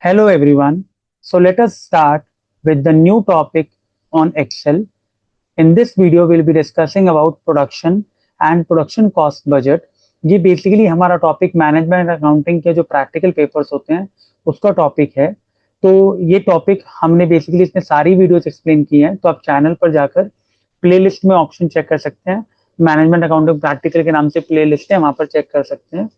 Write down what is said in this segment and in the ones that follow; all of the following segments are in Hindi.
Hello everyone. So let us start with the new topic on Excel. In this video we'll be discussing about production and production cost budget. ये बेसिकली हमारा टॉपिक मैनेजमेंट अकाउंटिंग के जो प्रैक्टिकल पेपर्स होते हैं उसका टॉपिक है। तो ये टॉपिक हमने बेसिकली इसमें सारी वीडियोस एक्सप्लेन की हैं, तो आप चैनल पर जाकर प्लेलिस्ट में ऑप्शन चेक कर सकते हैं। मैनेजमेंट अकाउंटिंग प्रैक्टिकल के नाम से प्लेलिस्ट है, वहां पर चेक कर सकते हैं।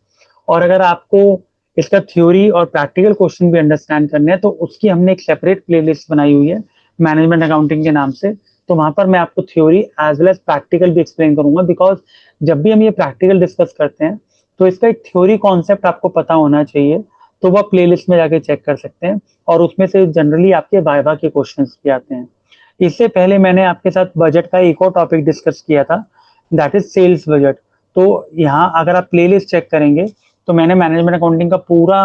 और अगर आपको इसका थ्योरी और प्रैक्टिकल क्वेश्चन भी अंडरस्टैंड करने हैं तो उसकी हमने एक सेपरेट प्लेलिस्ट बनाई हुई है मैनेजमेंट अकाउंटिंग के नाम से। तो वहां पर मैं आपको theory as well as practical भी एक्सप्लेन करूंगा, बिकॉज जब भी हम ये प्रैक्टिकल डिस्कस करते हैं तो इसका एक थ्योरी कॉन्सेप्ट आपको पता होना चाहिए। तो वह प्लेलिस्ट में जाके चेक कर सकते हैं और उसमें से जनरली आपके वाइवा के क्वेश्चंस भी आते हैं। इससे पहले मैंने आपके साथ बजट का एक और टॉपिक डिस्कस किया था, दैट इज सेल्स बजट। तो यहाँ अगर आप प्लेलिस्ट चेक करेंगे तो मैंने मैनेजमेंट अकाउंटिंग का पूरा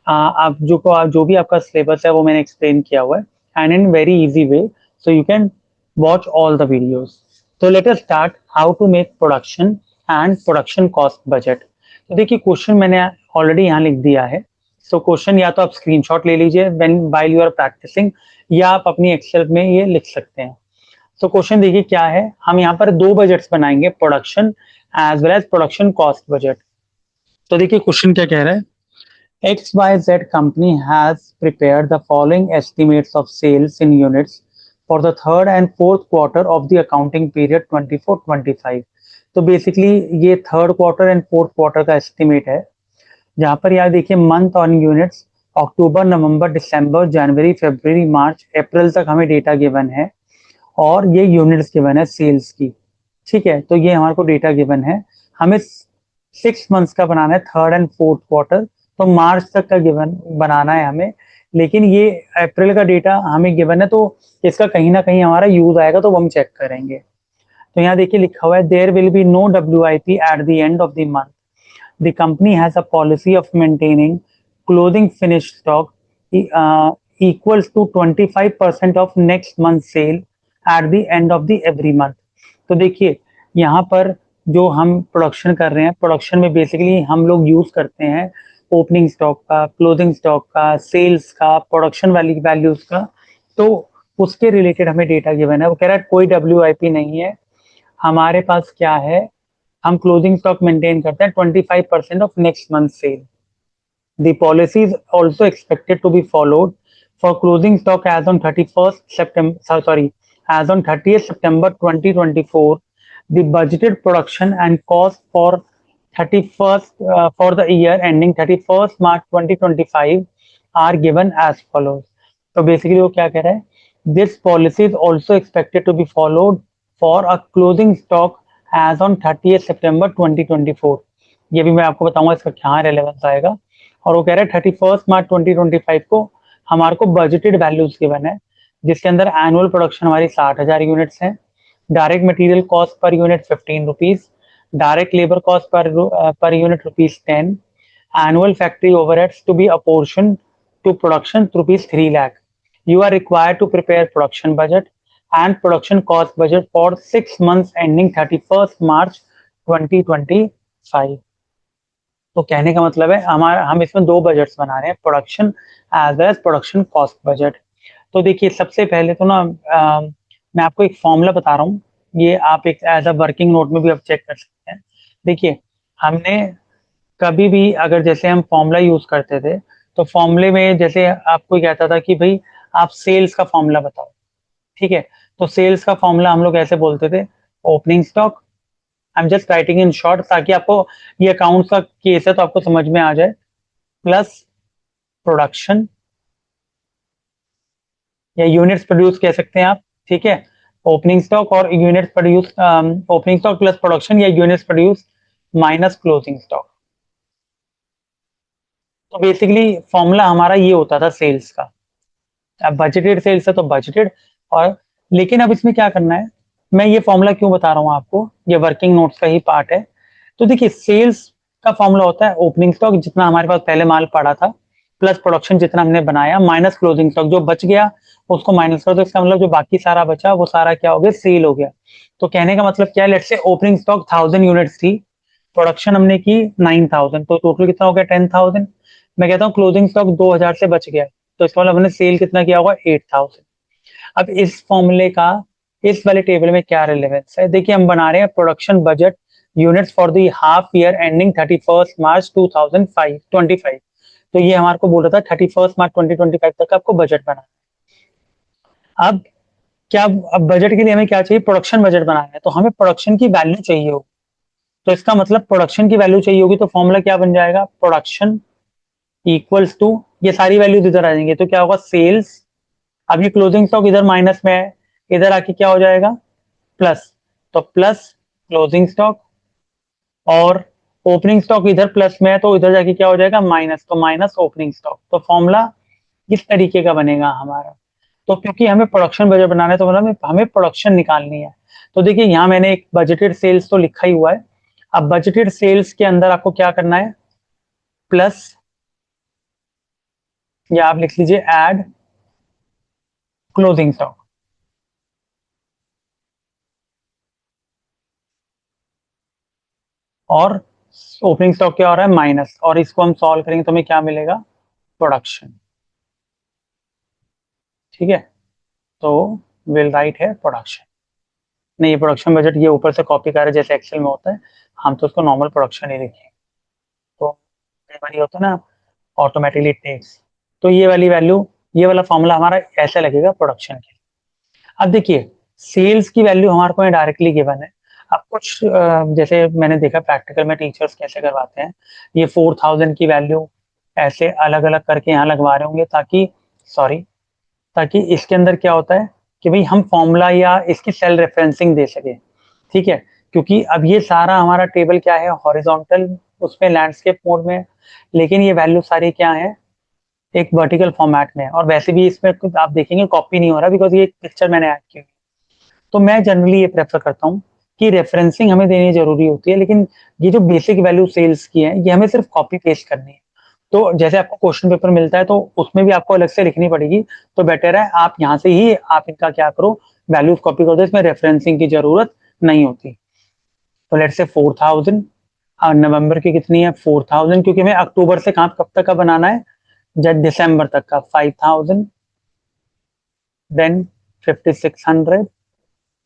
आप जो भी आपका सिलेबस है वो मैंने एक्सप्लेन किया हुआ है and in very easy way, so you can watch all the videos. तो let us start how to make production and production cost budget. तो देखिए क्वेश्चन मैंने ऑलरेडी यहाँ लिख दिया है। सो क्वेश्चन या तो आप स्क्रीनशॉट ले लीजिए when while you are practising, या आप अपनी एक्सेल में ये लिख सकते हैं। तो क्वेश्चन देखिए क्या है, हम यहाँ पर दो बजट्स बनाएंगे, production as well as production cost budget. तो देखिए क्वेश्चन क्या कह रहा है, XYZ company has prepared the following estimates of sales in units for the third and fourth quarter of the accounting period 24-25। तो बेसिकली ये third quarter and fourth quarter का एस्टिमेट है, जहां पर यार देखिए मंथ ऑन यूनिट्स अक्टूबर नवंबर दिसंबर जनवरी फरवरी मार्च अप्रैल तक हमें डेटा गिवन है और ये यूनिट्स गिवन है सेल्स की। ठीक है, तो ये हमारे को डेटा गिवन है। हमें 6 मंथ्स का बनाना है, थर्ड एंड फोर्थ क्वार्टर, तो मार्च तक का गिवन बनाना है हमें। लेकिन ये अप्रैल का डेटा हमें गिवन है, तो इसका कहीं ना कहीं हमारा यूज आएगा, तो वो हम चेक करेंगे। तो यहाँ देखिए लिखा हुआ है, there will be no WIP at the end of the month. The company has a policy of maintaining closing finish stock equals to 25% of next month sale at the end of the every month. तो देखिए यहाँ पर जो हम प्रोडक्शन कर रहे हैं, प्रोडक्शन में बेसिकली हम लोग यूज करते हैं ओपनिंग स्टॉक का, क्लोजिंग स्टॉक का, सेल्स का, प्रोडक्शन वाली वैल्यूज का। तो उसके रिलेटेड हमें डेटा गिवन है। वो कह रहा है कोई WIP नहीं है हमारे पास, क्या है, हम क्लोजिंग स्टॉक मेंटेन करते हैं 25% of next month sale. The policy is also expected to be followed for closing stock as on 31st September, as on 30th September 2024. The budgeted production and cost for 31st for the year ending 31st March 2025 are given as follows. तो बेसिकली वो क्या कह रहा है, this policy is also expected to be followed for a closing stock as on 30th September 2024। ये भी मैं आपको बताऊंगा इसका क्या रेलेवेंस आएगा। और वो कह रहे हैं 31 मार्च 2025 को हमारे को बजटेड वैल्यूज गिवन है, जिसके अंदर एनुअल प्रोडक्शन हमारी 60,000 यूनिट्स हैं, direct material cost per unit 15 rupees, direct labour cost per unit ₹10, annual factory overheads to be apportion to production ₹3 lakh. You are required to prepare production budget and production cost budget for 6 months ending 31 March 2025। तो कहने का मतलब है हम इसमें दो बजट्स बना रहे हैं, production as well as production cost budget. तो देखिए सबसे पहले तो ना मैं आपको एक फॉर्मूला बता रहा हूँ, ये आप एक एज अ वर्किंग नोट में भी आप चेक कर सकते हैं। देखिए हमने कभी भी अगर जैसे हम फॉर्मूला यूज करते थे, तो फॉर्मूले में जैसे आपको कहता था कि भाई आप सेल्स का फॉर्मूला बताओ, ठीक है, तो सेल्स का फॉर्मूला हम लोग ऐसे बोलते थे, opening stock, I am just writing in short ताकि आपको ये अकाउंट्स का केस है तो आपको समझ में आ जाए, प्लस प्रोडक्शन या यूनिट्स प्रोड्यूस कह सकते हैं आप, ठीक है, ओपनिंग स्टॉक और units produce, opening stock plus production या units produce minus closing stock. तो बेसिकली फॉर्मूला हमारा ये होता था सेल्स का। अब बजटेड सेल्स है तो बजटेड, और लेकिन अब इसमें क्या करना है, मैं ये फॉर्मूला क्यों बता रहा हूँ आपको, ये वर्किंग नोट्स का ही पार्ट है। तो देखिए सेल्स का फॉर्मूला होता है ओपनिंग स्टॉक जितना हमारे पास पहले माल पड़ा था, प्लस प्रोडक्शन जितना हमने बनाया, माइनस क्लोजिंग स्टॉक जो बच गया उसको माइनस करो, तो इसका मतलब जो बाकी सारा बचा वो सारा क्या हो गया, सेल हो गया। तो कहने का मतलब क्या है, let's say opening stock 1000 units थी, प्रोडक्शन हमने की 9000, तो टोटल कितना हो गया 10,000। मैं कहता हूँ क्लोजिंग स्टॉक 2000 से बच गया है, तो इसका मतलब हमने सेल कितना किया होगा 8000। अब इस फॉर्मूले का इस वाले टेबल में क्या रिलेवेंस है, देखिए हम बना रहे हैं production budget units for the half year ending 31 March 2025। तो ये हमारे को बोल रहा था 31 मार्च 2025 तक आपको बजट बनाना है। अब क्या, अब बजट के लिए हमें क्या चाहिए, प्रोडक्शन बजट बनाना है, तो हमें प्रोडक्शन की वैल्यू चाहिए होगी। तो इसका मतलब प्रोडक्शन की वैल्यू चाहिए होगी, तो फॉर्मूला क्या बन जाएगा, प्रोडक्शन इक्वल्स टू, ये सारी वैल्यूज इधर आ जाएंगे, तो क्या होगा सेल्स। अब ये क्लोजिंग स्टॉक इधर माइनस में है, इधर आके क्या हो जाएगा प्लस, तो प्लस क्लोजिंग स्टॉक, और ओपनिंग स्टॉक इधर प्लस में है तो इधर जाके क्या हो जाएगा माइनस, तो माइनस ओपनिंग स्टॉक। तो फॉर्मूला इस तरीके का बनेगा हमारा। तो क्योंकि हमें प्रोडक्शन बजट बनाना है तो मतलब हमें प्रोडक्शन निकालनी है। तो देखिए यहाँ मैंने एक बजटेड सेल्स तो लिखा ही हुआ है। अब बजटेड सेल्स के अंदर आपको क्या करना है, प्लस, या आप लिख लीजिए ऐड क्लोजिंग स्टॉक, और ओपनिंग स्टॉक क्या हो रहा है माइनस, और इसको हम सॉल्व करेंगे तो हमें क्या मिलेगा, प्रोडक्शन। ठीक है, तो विल राइट है प्रोडक्शन। नहीं, ये प्रोडक्शन बजट ये ऊपर से कॉपी कर रहे जैसे एक्सेल में होता है, हम तो उसको नॉर्मल प्रोडक्शन ही लिखेंगे। तो कई बार ये होता है ना, ऑटोमेटिकली टेक्स। तो ये वाली वैल्यू, ये वाला फॉर्मूला हमारा ऐसा लगेगा प्रोडक्शन के। अब देखिए सेल्स की वैल्यू हमारे को डायरेक्टली गिवन है। अब कुछ जैसे मैंने देखा प्रैक्टिकल में टीचर्स कैसे करवाते हैं, ये 4000 की वैल्यू ऐसे अलग अलग करके यहाँ लगवा रहे होंगे, ताकि, सॉरी, ताकि इसके अंदर क्या होता है कि भाई हम फॉर्मूला या इसकी सेल रेफरेंसिंग दे सके। ठीक है, क्योंकि अब ये सारा हमारा टेबल क्या है, हॉरिजॉन्टल उसमें लैंडस्केप मोड में है, लेकिन ये वैल्यू सारी क्या है, एक वर्टिकल फॉर्मेट में है। और वैसे भी इसमें कुछ आप देखेंगे कॉपी नहीं हो रहा, बिकॉज ये पिक्चर मैंने ऐड की। तो मैं जनरली ये प्रेफर करता हूँ कि रेफरेंसिंग हमें देनी जरूरी होती है, लेकिन ये जो बेसिक वैल्यू सेल्स की है ये हमें सिर्फ कॉपी पेस्ट करनी है। तो जैसे आपको क्वेश्चन पेपर मिलता है तो उसमें भी आपको अलग से लिखनी पड़ेगी, तो बेटर है आप यहाँ से ही आप इनका क्या करो, वैल्यूज कॉपी कर दो, इसमें रेफरेंसिंग की जरूरत नहीं होती। तो लेट से 4000, नवंबर की कितनी है 4000, क्योंकि हमें अक्टूबर से कहाँ कब तक का बनाना है, जब दिसंबर तक का 5000, देन 5600।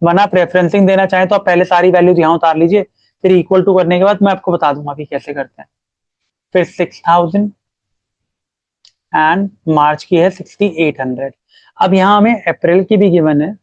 वरना आप रेफरेंसिंग देना चाहें तो आप पहले सारी वैल्यूज यहाँ उतार लीजिए, फिर इक्वल टू करने के बाद मैं आपको बता दूंगा अभी कैसे करते हैं। फिर 6000, एंड मार्च की है 6800। अब यहाँ हमें अप्रैल की भी गिवन है।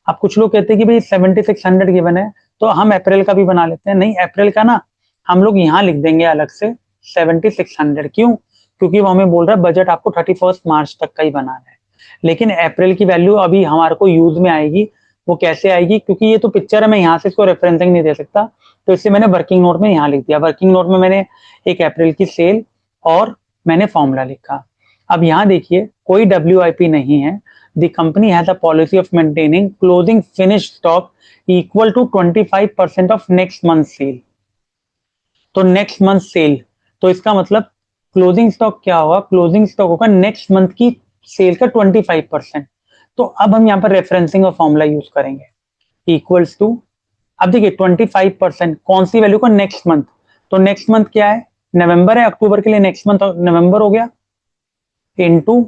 अब कुछ लोग कहते हैं कि भाई 7600 गिवन है, तो हम अप्रैल का भी बना लेते हैं। नहीं, अप्रैल का ना हम लोग यहाँ लिख देंगे अलग से 7600। क्यों, क्योंकि वो हमें बोल रहा है बजट आपको 31 मार्च तक का ही बनाना है। लेकिन अप्रैल की वैल्यू अभी हमारे को यूज में आएगी, वो कैसे आएगी, क्योंकि ये तो पिक्चर है, मैं यहाँ से इसको रेफरेंसिंग नहीं दे सकता, तो इससे मैंने वर्किंग नोट में यहाँ लिख दिया। वर्किंग नोट में मैंने एक अप्रैल की सेल और मैंने फॉर्मूला लिखा। अब यहाँ देखिए कोई WIP नहीं है। The company has a policy of maintaining closing finish stock equal to 25% of next month sale. तो नेक्स्ट मंथ सेल, तो इसका मतलब क्लोजिंग स्टॉक क्या होगा, क्लोजिंग स्टॉक होगा नेक्स्ट मंथ की सेल का 25%। तो अब हम यहाँ पर रेफरेंसिंग और फॉर्मूला यूज करेंगे, इक्वल्स टू, अब देखिए 25% कौन सी वैल्यू का, नेक्स्ट मंथ। तो नेक्स्ट मंथ क्या है, नवंबर है, अक्टूबर के लिए नेक्स्ट मंथ नवंबर हो गया, इनटू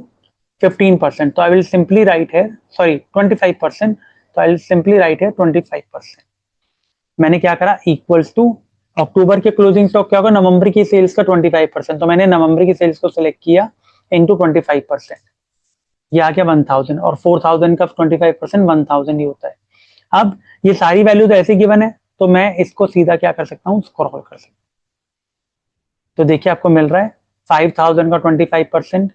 15%। तो आई विल सिंपली राइट है, सॉरी 25%, तो आई विल सिंपली राइट है 25%। मैंने क्या करा, इक्वल्स टू, अक्टूबर के क्लोजिंग स्टॉक क्या होगा, नवंबर की सेल्स का 25%, तो मैंने नवंबर की सेल्स को सिलेक्ट किया, इनटू 25%, ये आ गया 1000, और 4000 का 25% 1000 ही होता है। अब ये सारी वैल्यूज ऐसे गिवन है, तो मैं इसको सीधा क्या कर सकता हूँ, स्क्रॉल कर सकता हूँ। तो देखिए आपको मिल रहा है 5000 का 25%,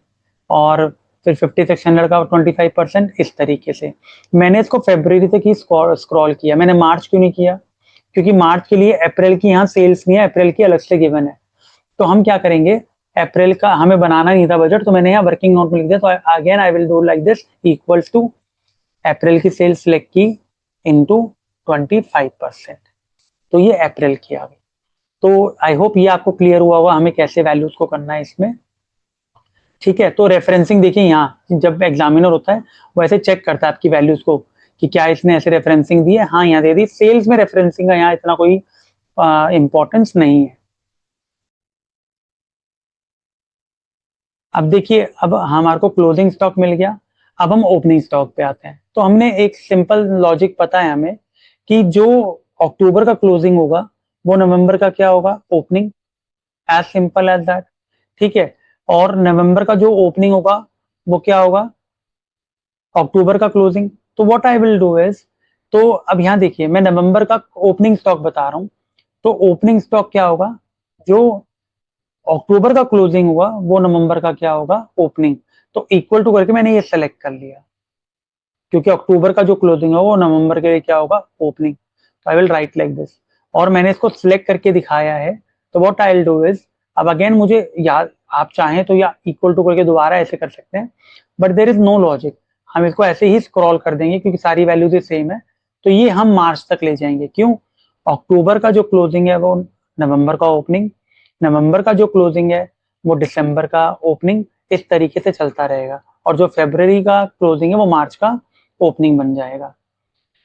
और फिर 5600 का 25%, इस तरीके से। मैंने इसको फरवरी तक ही स्क्रॉल किया, मैंने मार्च क्यों नहीं किया, क्योंकि मार्च के लिए अप्रैल की यहाँ सेल्स नहीं है, अप्रैल की अलग से गिवन है। तो हम क्या करेंगे, अप्रैल का हमें बनाना नहीं था बजट, तो मैंने यहाँ वर्किंग नोट में लिख दिया। तो again I will do like this, equals to April की सेल्स सिलेक्ट की, इनटू 25%। तो ये अप्रैल की आ गई। तो आई होप ये आपको क्लियर हुआ होगा हमें कैसे वैल्यूज को करना है इसमें। ठीक है, तो रेफरेंसिंग देखिए, यहाँ जब एग्जामिनर होता है वो ऐसे चेक करता है आपकी वैल्यूज को कि क्या इसने ऐसे रेफरेंसिंग दी है, हाँ यहाँ दे दी। सेल्स में रेफरेंसिंग का यहाँ इतना कोई इंपॉर्टेंस नहीं है। अब देखिए, अब हमारे को क्लोजिंग स्टॉक मिल गया, अब हम ओपनिंग स्टॉक पे आते हैं। तो हमने एक सिंपल लॉजिक पता है हमें कि जो अक्टूबर का क्लोजिंग होगा वो नवंबर का क्या होगा, opening. As simple as that. ठीक है। और नवंबर का जो ओपनिंग होगा वो क्या होगा, अक्टूबर का क्लोजिंग। तो what I will do is, तो अब यहाँ देखिए मैं नवंबर का ओपनिंग स्टॉक बता रहा हूँ। तो ओपनिंग स्टॉक क्या होगा, जो अक्टूबर का क्लोजिंग हुआ वो नवंबर का क्या होगा, ओपनिंग। तो इक्वल टू करके मैंने ये सेलेक्ट कर लिया, क्योंकि अक्टूबर का जो क्लोजिंग है वो नवंबर के लिए क्या होगा, ओपनिंग। तो I will right like this, और मैंने इसको सिलेक्ट करके दिखाया है। तो what I will do is, अब अगेन मुझे याद, आप चाहें तो या इक्वल टू करके दोबारा ऐसे कर सकते हैं, but there is no logic. हम इसको ऐसे ही स्क्रॉल कर देंगे क्योंकि सारी वैल्यूज सेम है। तो ये हम मार्च तक ले जाएंगे, क्यों, अक्टूबर का जो क्लोजिंग है वो नवंबर का ओपनिंग, नवंबर का जो क्लोजिंग है वो दिसंबर का ओपनिंग, इस तरीके से चलता रहेगा। और जो फेब्रवरी का क्लोजिंग है वो मार्च का ओपनिंग बन जाएगा।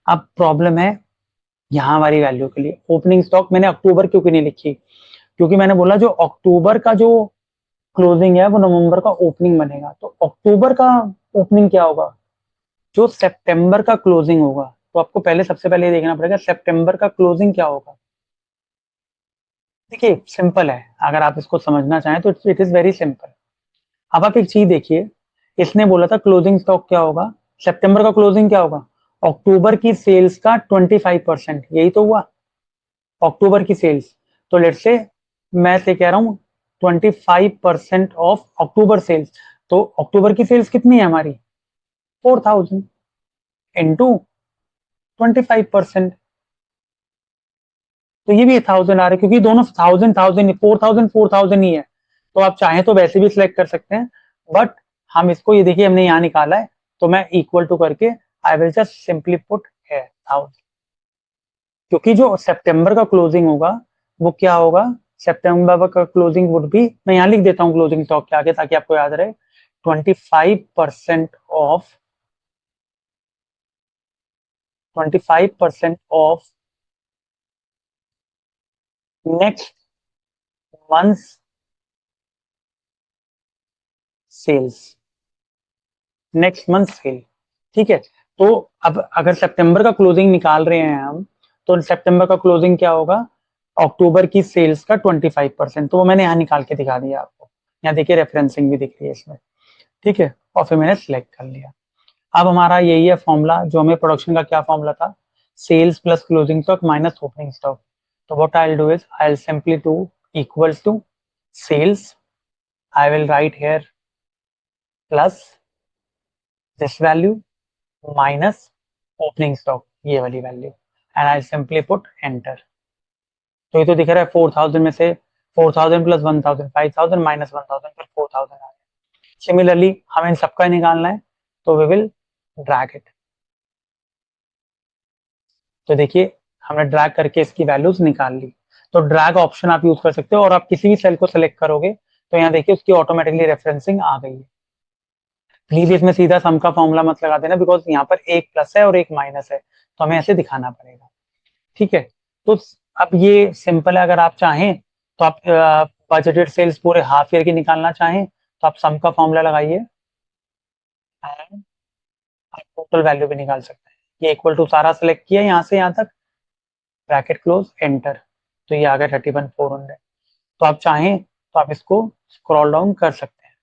अब प्रॉब्लम है यहाँ वाली वैल्यू के लिए, ओपनिंग स्टॉक मैंने अक्टूबर क्योंकि नहीं लिखी, क्योंकि मैंने बोला जो अक्टूबर का जो क्लोजिंग है वो नवंबर का ओपनिंग बनेगा। तो अक्टूबर का ओपनिंग क्या होगा, जो सितंबर का क्लोजिंग होगा। तो आपको पहले सबसे पहले ये देखना पड़ेगा सितंबर का क्लोजिंग क्या होगा। देखिए सिंपल है, अगर आप इसको समझना चाहें तो इट इज वेरी सिंपल। अब आप एक चीज देखिए, इसने बोला था क्लोजिंग स्टॉक क्या होगा, सितंबर का क्लोजिंग क्या होगा, अक्टूबर की सेल्स का 25%, यही तो हुआ अक्टूबर की सेल्स। तो लेट से मैं से कह रहा हूँ 25% ऑफ अक्टूबर सेल्स। तो अक्टूबर की सेल्स कितनी है हमारी, 4000 इंटू 25%। तो ये भी 1000 आ रहा है, क्योंकि दोनों 1000 4000 ही है। तो आप चाहें तो वैसे भी सिलेक्ट कर सकते हैं, बट हम इसको, ये देखिए हमने यहाँ निकाला है, तो मैं इक्वल टू करके I will just simply put है 1000, क्योंकि जो सितंबर का क्लोजिंग होगा वो क्या होगा, सितंबर का क्लोजिंग वुड बी, मैं यहाँ लिख देता हूँ क्लोजिंग स्टॉक के आगे ताकि आपको याद रहे, 25% of 25% of next month sales, next month sale. ठीक है। तो अब अगर सितंबर का क्लोजिंग निकाल रहे हैं हम, तो सितंबर का क्लोजिंग क्या होगा, अक्टूबर की सेल्स का 25%। तो वो मैंने यहाँ निकाल के दिखा दिया आपको, यहाँ देखिए रेफरेंसिंग भी दिख रही है इसमें। ठीक है, और फिर मैंने सिलेक्ट कर लिया। अब हमारा यही है फॉर्मूला, जो हमें प्रोडक्शन का क्या फॉर्मूला था, sales plus closing stock minus opening stock. तो what I will do is, I will simply do equals to sales, I will write here plus this value minus opening stock, ये वाली value, and I simply put enter. तो ये तो दिख रहा है 4000 में से 4000 प्लस 1000 5000 माइनस 1000 फिर 4000 आ गया। सिमिलरली हमें इन सबका निकालना है, तो वी विल ड्रैग इट। तो देखिए हमने ड्रैग करके इसकी वैल्यूज निकाल ली। तो ड्रैग ऑप्शन आप यूज कर सकते हो, और आप किसी भी सेल को सिलेक्ट करोगे तो यहाँ देखिए उसकी ऑटोमेटिकली रेफरेंसिंग आ गई है। प्लीज इसमें सीधा सम का फॉर्मूला मत लगा देना, बिकॉज यहाँ पर एक प्लस है और एक माइनस है, तो हमें ऐसे दिखाना पड़ेगा। ठीक है। तो अब ये सिंपल है, अगर आप चाहें तो आप बजटेड सेल्स पूरे हाफ ईयर की निकालना चाहें तो आप सम का फॉर्मूला लगाइए एंड आप टोटल वैल्यू भी निकाल सकते हैं। ये इक्वल टू सारा सेलेक्ट किया यहाँ से यहाँ तक, ब्रैकेट क्लोज एंटर। तो ये आ गया 31400। तो आप चाहें तो आप इसको स्क्रॉल डाउन कर सकते हैं,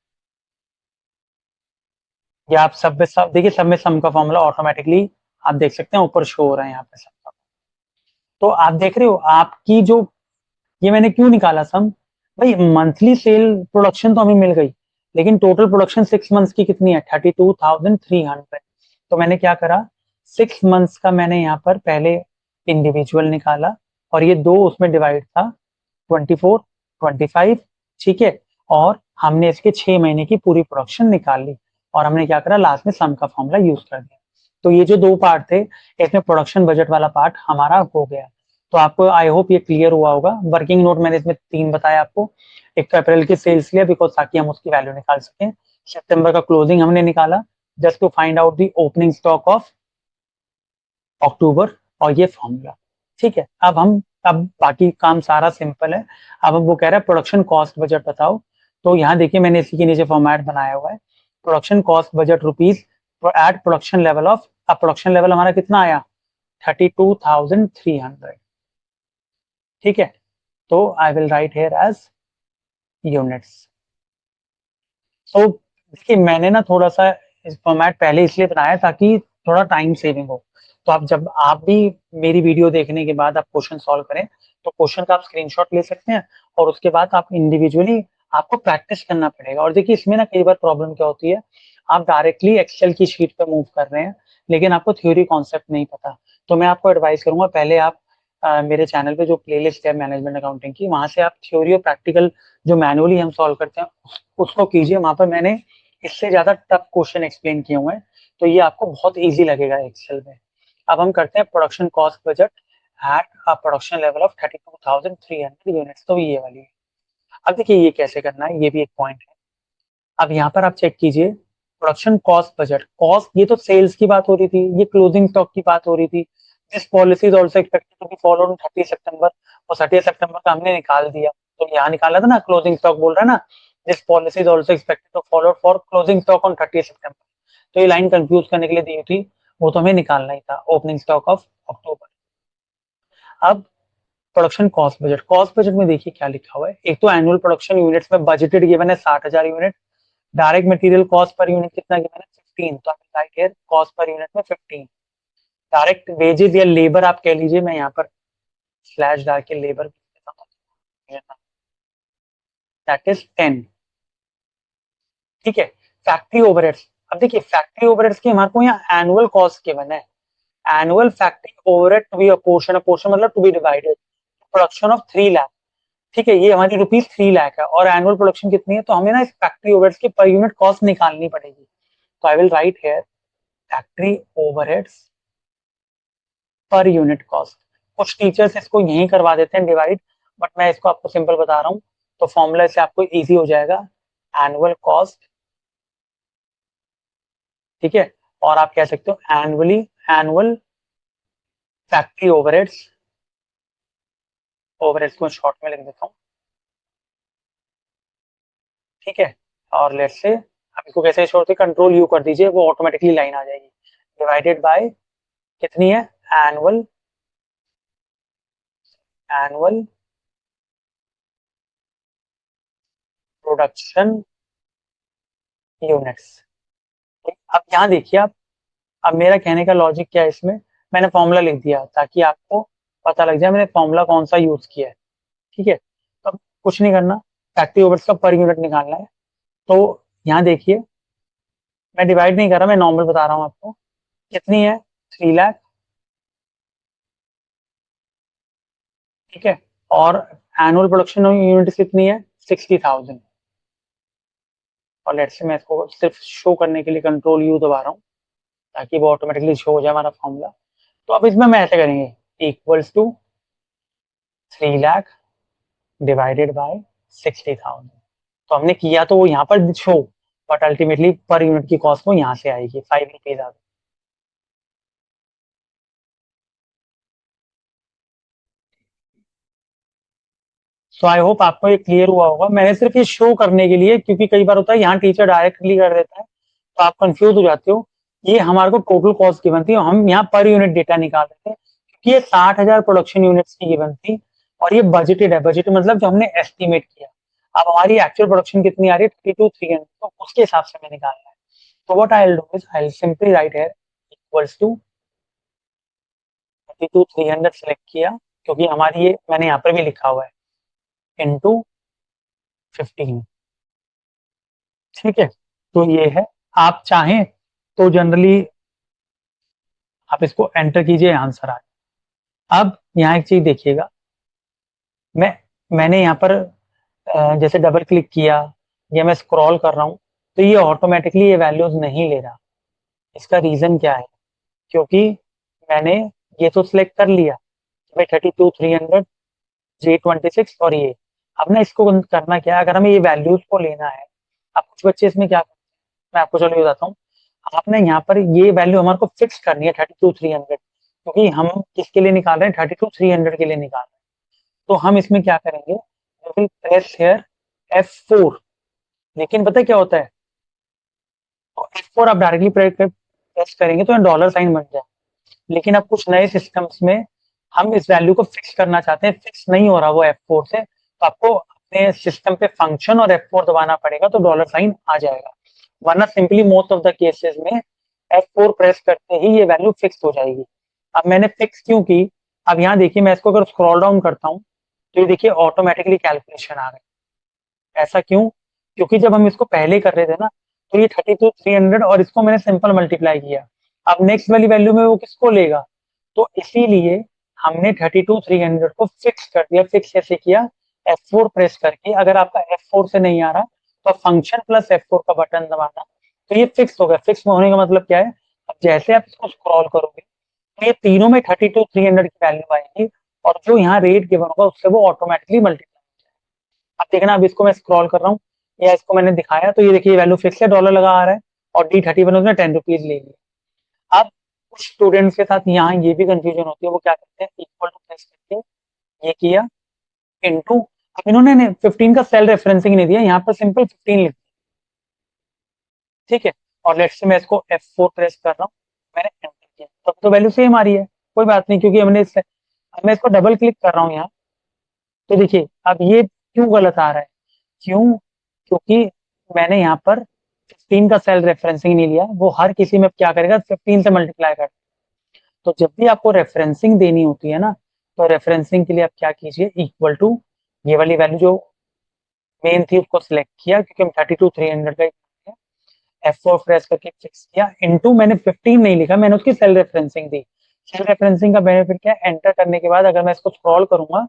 या आप सब में सब देखिए, सब में सम का फॉर्मूला ऑटोमेटिकली आप देख सकते हैं ऊपर शो हो रहा है यहाँ पे सम का। तो आप देख रहे हो आपकी जो, ये मैंने क्यों निकाला सम, भाई मंथली सेल प्रोडक्शन तो हमें मिल गई, लेकिन टोटल प्रोडक्शन 6 मंथ्स की कितनी है, 32,300। तो मैंने क्या करा, 6 मंथ्स का मैंने यहाँ पर पहले इंडिविजुअल निकाला, और ये दो उसमें डिवाइड था, 24 25। ठीक है। और हमने इसके 6 महीने की पूरी प्रोडक्शन निकाल ली, और हमने क्या करा, लास्ट में सम का फॉर्मूला यूज कर दिया। तो ये जो दो पार्ट थे, इसमें प्रोडक्शन बजट वाला पार्ट हमारा हो गया। तो आपको आई होप ये क्लियर हुआ होगा। वर्किंग नोट मैंने इसमें 3 बताया आपको। एक तो अप्रैल की सेल्स लिया बिकॉज ताकि हम उसकी वैल्यू निकाल सकें, सितंबर का क्लोजिंग हमने निकाला just to find out the opening stock of October, और ये फॉर्मूला। ठीक है। अब बाकी काम सारा सिंपल है। अब हम वो कह रहे हैं प्रोडक्शन कॉस्ट बजट बताओ। तो यहाँ देखिए मैंने इसी के नीचे फॉर्मेट बनाया हुआ है, production cost budget rupees at production level of, अब प्रोडक्शन लेवल हमारा कितना आया 32,300, ठीक है। तो I will write here as units. तो देखिए मैंने ना थोड़ा सा इस फॉर्मेट पहले इसलिए बनाया ताकि थोड़ा टाइम सेविंग हो। तो आप जब आप भी मेरी वीडियो देखने के बाद आप क्वेश्चन सॉल्व करें तो क्वेश्चन का आप स्क्रीनशॉट ले सकते हैं और उसके बाद आप इंडिविजुअली आपको प्रैक्टिस करना पड़ेगा। और देखिए इसमें ना कई बार प्रॉब्लम क्या होती है, आप डायरेक्टली एक्सेल की शीट पे मूव कर रहे हैं लेकिन आपको थ्योरी कॉन्सेप्ट नहीं पता। तो मैं आपको एडवाइस करूंगा पहले आप मेरे चैनल पे जो प्लेलिस्ट है मैनेजमेंट अकाउंटिंग की, वहां से आप थ्योरी और प्रैक्टिकल जो मैनुअली हम सॉल्व करते हैं उसको कीजिए। वहां पर मैंने इससे ज्यादा टफ क्वेश्चन एक्सप्लेन किए हुए हैं, तो ये आपको बहुत इजी लगेगा एक्सेल में। अब हम करते हैं production cost budget at a production level of 32,300 units, तो ये वाली है। अब देखिए ये कैसे करना है, ये भी एक पॉइंट है। अब यहाँ पर आप चेक कीजिए प्रोडक्शन कॉस्ट बजट, कॉस्ट ये तो सेल्स की बात हो रही थी, ये क्लोजिंग स्टॉक की बात हो रही थी। This policy is also expected to be followed on 30 September, और 30 सितंबर का हमने निकाल दिया। तो यहाँ निकाला था ना, क्लोजिंग स्टॉक बोल रहा है ना, this policy is also expected to follow for closing stock on 30 September. तो ये लाइन कंफ्यूज करने के लिए दी थी, वो तो हमें निकालना ही था, ओपनिंग स्टॉक ऑफ अक्टूबर। अब प्रोडक्शन कॉस्ट बजट में देखिए क्या लिखा हुआ है। एक तो एनुअल प्रोडक्शन यूनिट्स में बजटेड गिवन है 60,000 unit, direct material cost per unit कितना गिवन है 15, तो right here cost per unit में 15। डायरेक्ट वेजेस या लेबर आप कह लीजिए, मैं यहाँ पर स्लैश डाल के लेबर दैट इज 10, ठीक है। फैक्ट्री ओवरहेड्स, अब देखिए फैक्ट्री ओवरहेड्स की हमारे को यहाँ एनुअल कॉस्ट गिवन है, annual factory overhead to be a portion मतलब to be divided production of 3 lakh, ठीक है। ये हमारी रुपीज 3 लाख है और एनुअल प्रोडक्शन कितनी है, तो हमें ना इस फैक्ट्री ओवरहेड्स की पर यूनिट कॉस्ट निकालनी पड़ेगी। तो I will write here factory overheads per unit cost. कुछ टीचर्स इसको यही करवा देते हैं डिवाइड, बट मैं इसको आपको सिंपल बता रहा हूँ, तो फॉर्मूला से आपको इजी हो जाएगा, एनुअल कॉस्ट, ठीक है। और आप कह सकते हो annually annual factory overheads, overheads को शॉर्ट में लिख देता हूँ, ठीक है। और लेट्स से आप इसको कैसे छोड़ के कंट्रोल यू कर दीजिए, वो ऑटोमेटिकली लाइन आ जाएगी, डिवाइडेड बाय कितनी है एनुअल, एनुअल प्रोडक्शन यूनिट्स। अब यहाँ देखिए आप, अब मेरा कहने का लॉजिक क्या है इसमें, मैंने फॉर्मूला लिख दिया ताकि आपको पता लग जाए मैंने फॉर्मूला कौन सा यूज किया है, ठीक है। तो अब कुछ नहीं करना, फैक्ट्री ओवर्स का पर यूनिट निकालना है। तो यहाँ देखिए मैं डिवाइड नहीं कर रहा, मैं नॉर्मल बता रहा हूँ आपको, कितनी है 3 लाख, ठीक है। और एनुअल प्रोडक्शन यूनिट कितनी है 60,000। और लेट्स से मैं इसको सिर्फ शो करने के लिए कंट्रोल यू दबा रहा हूँ ताकि वो ऑटोमेटिकली शो हो जाए हमारा फॉर्मूला। तो अब इसमें हम ऐसे करेंगे, equals to 3 lakh divided by 60,000। तो हमने किया तो वो यहाँ पर show, but ultimately per unit की कॉस्ट वो यहाँ से आएगी 5 rupees uh. So I hope आपको ये क्लियर हुआ होगा, मैंने सिर्फ ये शो करने के लिए, क्योंकि कई बार होता है यहाँ टीचर डायरेक्टली कर देता है तो आप कंफ्यूज हो जाते हो। ये हमारे को टोटल कॉस्ट गिवन थी, हम यहाँ पर यूनिट डेटा निकाल रहे थे क्योंकि ये 60,000 प्रोडक्शन यूनिट्स की गिवन थी और ये बजटेड है, बजट मतलब जो हमने एस्टिमेट किया। अब हमारी एक्चुअल प्रोडक्शन कितनी आ रही है 32,300, तो उसके हिसाब से हमें निकालना है। तो what I will do is I will simply write here equals to 32,300 select किया, क्योंकि हमारी ये मैंने यहाँ पर भी लिखा हुआ है, इनटू 15, ठीक है। तो ये है, आप चाहें तो जनरली आप इसको एंटर कीजिए, आंसर आ जाए। अब यहाँ एक चीज देखिएगा, मैं मैंने यहाँ पर जैसे डबल क्लिक किया या मैं स्क्रॉल कर रहा हूँ तो ये ऑटोमेटिकली ये वैल्यूज नहीं ले रहा। इसका रीजन क्या है, क्योंकि मैंने ये तो सिलेक्ट कर लिया भाई 32,300 J26 और ये। अब ना इसको करना क्या है, अगर हमें ये वैल्यूज को लेना है, अब कुछ बच्चे इसमें क्या करते हैं, मैं आपको चलो ये बताता हूँ। आपने यहाँ पर ये वैल्यू हमारे को फिक्स करनी है 32,300, क्योंकि हम किसके लिए निकाल रहे हैं 32,300 के लिए निकाल रहे हैं। तो हम इसमें क्या करेंगे, प्रेस हियर F4, लेकिन पता है क्या होता है, तो F4 आप डायरेक्टली प्रेस करेंगे तो डॉलर साइन बन जाए, लेकिन अब कुछ नए सिस्टम्स में हम इस वैल्यू को फिक्स करना चाहते हैं, फिक्स नहीं हो रहा वो F4 से, तो आपको अपने सिस्टम पे फंक्शन और F4 दबाना पड़ेगा तो डॉलर साइन आ जाएगा, वरना simply most of the cases में F4 प्रेस करते ही ये वैल्यू फिक्स हो जाएगी। अब मैंने फिक्स क्यों की, अब यहाँ देखिए मैं इसको अगर स्क्रॉल डाउन करता हूँ तो ये देखिए ऑटोमेटिकली कैलकुलेशन आ गई। ऐसा क्यों? क्योंकि जब हम इसको पहले कर रहे थे ना, तो ये 32,300 और इसको मैंने सिंपल मल्टीप्लाई किया। अब नेक्स्ट वाली वैल्यू में वो किसको लेगा? तो इसीलिए हमने 32,300 को फिक्स कर दिया। फिक्स कैसे किया? F4 प्रेस करके। अगर आपका F4 से नहीं आ रहा तो फंक्शन प्लस F4 का बटन दबाना, तो ये फिक्स हो गया। फिक्स होने का मतलब क्या है? अब जैसे आप इसको स्क्रॉल करोगे तो ये तीनों में 32,300 की वैल्यू आएगी और जो यहाँ रेट गिवन होगा उससे वो ऑटोमेटिकली मल्टीप्लाई। अब देखना, अब इसको मैं स्क्रॉल कर रहा हूँ या इसको मैंने दिखाया तो ये देखिए वैल्यू फिक्स है, डॉलर लगा आ रहा है और D31 उसने 10 रुपीज ले लिया। अब कुछ स्टूडेंट्स के साथ यहाँ ये भी कंफ्यूजन होती है, वो क्या करते हैं, इक्वल टू प्रेस करके ये किया इनटू, अब इन्होंने 15 का सेल रेफरेंसिंग नहीं दिया, यहाँ पर सिंपल 15 लिख, ठीक है। और लेट्स से मैं इसको F4 प्रेस कर रहा हूँ, मैंने एंटर किया, तब तो वैल्यू सेम आ रही है, कोई बात नहीं, क्योंकि हमने अब मैं इसको डबल क्लिक कर रहा हूँ यहाँ, तो देखिए अब ये क्यों गलत आ रहा है, क्यों? क्योंकि मैंने यहाँ पर 15 का सेल रेफरेंसिंग नहीं लिया, वो हर किसी में क्या करेगा 15 से मल्टीप्लाई कर। तो जब भी आपको रेफरेंसिंग देनी होती है ना, तो रेफरेंसिंग के लिए आप क्या कीजिए, इक्वल टू ये वाली वैल्यू जो मेन थी उसको सिलेक्ट किया, क्योंकि हम 32,300 का F4 प्रेस करके फिक्स किया, इनटू मैंने 15 नहीं लिखा, मैंने उसकी सेल रेफरेंसिंग दी। सेल रेफरेंसिंग का बेनिफिट क्या है, एंटर करने के बाद अगर मैं इसको स्क्रॉल करूंगा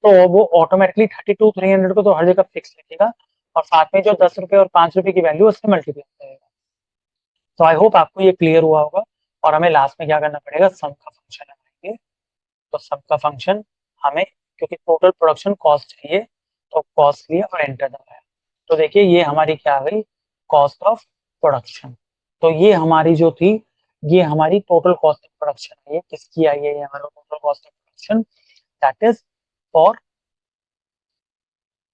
तो वो ऑटोमेटिकली 32,300 को तो हर जगह फिक्स लिखेगा और साथ में जो 10 रुपए और 5 रुपए की वैल्यू उससे मल्टीप्लाई करेगा। तो आई होप आपको ये क्लियर हुआ होगा। और हमें लास्ट में क्या करना पड़ेगा, सम का फंक्शन लगाएंगे। तो सम का फंक्शन हमें, क्योंकि टोटल प्रोडक्शन कॉस्ट चाहिए, तो कॉस्ट लिया और एंटर दबाया, तो देखिए ये हमारी क्या आ गई, कॉस्ट ऑफ प्रोडक्शन। तो ये हमारी जो थी, ये हमारी टोटल कॉस्ट ऑफ प्रोडक्शन है। ये किसकी आई है? ये हमारा total cost of production, that is for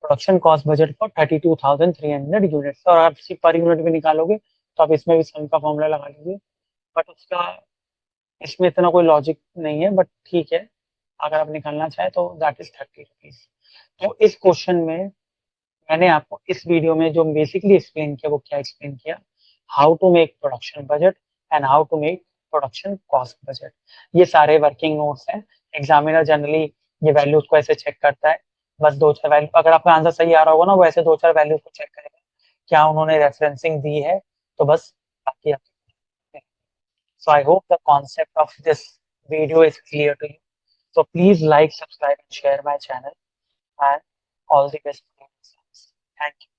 production cost budget for 32,300 units. और आप सिर्फ पर यूनिट भी निकालोगे तो आप इसमें भी सम का फॉर्मूला लगा लीजिए, बट उसका इसमें इतना कोई लॉजिक नहीं है, बट ठीक है, अगर आप निकालना चाहे तो दैट इज 30 रुपीज। तो इस क्वेश्चन में मैंने आपको इस वीडियो में जो बेसिकली एक्सप्लेन किया वो क्या एक्सप्लेन किया, how to make production budget and how to make production cost budget. ये सारे वर्किंग नोट्स हैं। एग्जामिनर जनरली ये वैल्यूज को ऐसे चेक करता है, बस दो चार वैल्यू, अगर आपका आंसर सही आ रहा होगा ना, वो ऐसे दो चार वैल्यूज को चेक करेगा क्या उन्होंने रेफरेंसिंग दी है, तो बस बाकी आप। So I hope the concept of this video is clear to you. So please like, subscribe and share my channel, and all the best for your results. Thank you.